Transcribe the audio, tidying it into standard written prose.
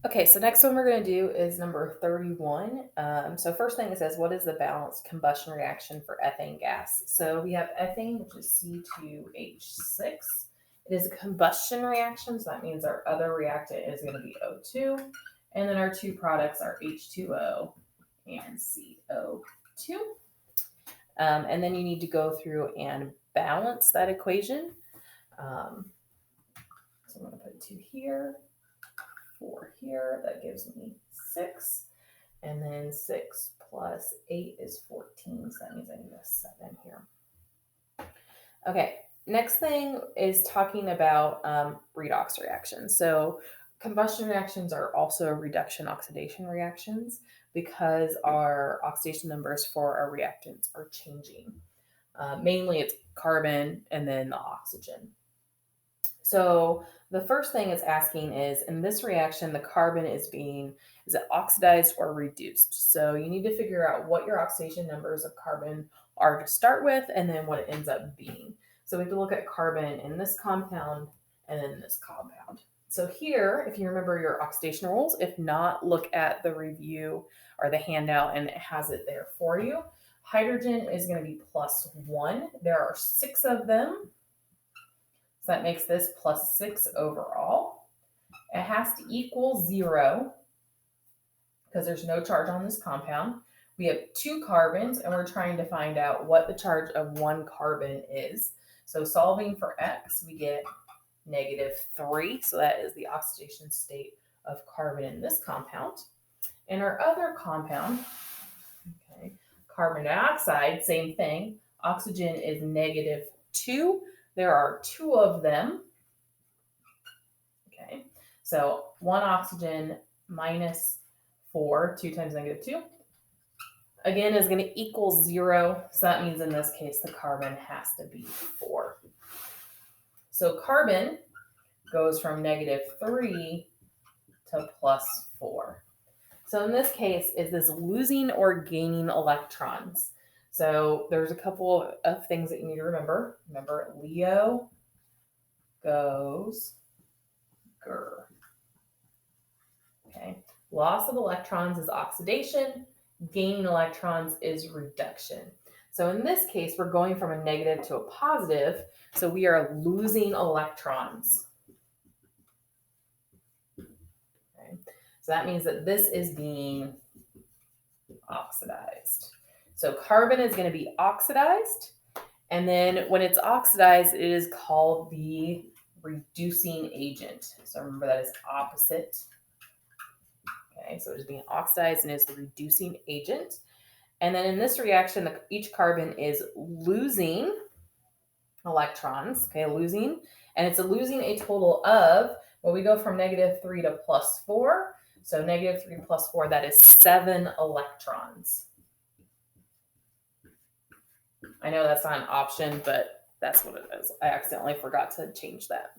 Okay, so next one we're going to do is number 31. So first thing it says, what is the balanced combustion reaction for ethane gas? So we have ethane, which is C2H6. It is a combustion reaction, so that means our other reactant is going to be O2. And then our two products are H2O and CO2. And then you need to go through and balance that equation. So I'm going to put 2 here, 4 here. That gives me 6. And then 6 plus 8 is 14. So that means I need a 7 here. Okay, next thing is talking about redox reactions. So combustion reactions are also reduction oxidation reactions because our oxidation numbers for our reactants are changing. Mainly it's carbon and then the oxygen. So the first thing it's asking is, in this reaction, the carbon is it oxidized or reduced? So you need to figure out what your oxidation numbers of carbon are to start with and then what it ends up being. So we have to look at carbon in this compound and then this compound. So here, if you remember your oxidation rules, if not, look at the review or the handout and it has it there for you. Hydrogen is going to be +1. There are 6 of them. So that makes this +6 overall. It has to equal 0 because there's no charge on this compound. We have 2 carbons and we're trying to find out what the charge of 1 carbon is. So solving for X, we get -3. So that is the oxidation state of carbon in this compound. In our other compound, okay, carbon dioxide, same thing. Oxygen is -2. There are 2 of them. Okay, so 1 oxygen -4, 2 times -2, again, is going to equal 0. So that means in this case, the carbon has to be 4. So carbon goes from -3 to +4. So in this case, is this losing or gaining electrons? So there's a couple of things that you need to remember. Remember, Leo goes Ger. Okay. Loss of electrons is oxidation. Gaining electrons is reduction. So in this case, we're going from a negative to a positive. So we are losing electrons. Okay. So that means that this is being oxidized. So carbon is going to be oxidized. And then when it's oxidized, it is called the reducing agent. So remember that is opposite. Okay, so it's being oxidized and is the reducing agent. And then in this reaction, each carbon is losing electrons, okay, losing. And it's losing a total of, well, we go from -3 to +4. So -3 + 4, that is 7 electrons. I know that's not an option, but that's what it is. I accidentally forgot to change that.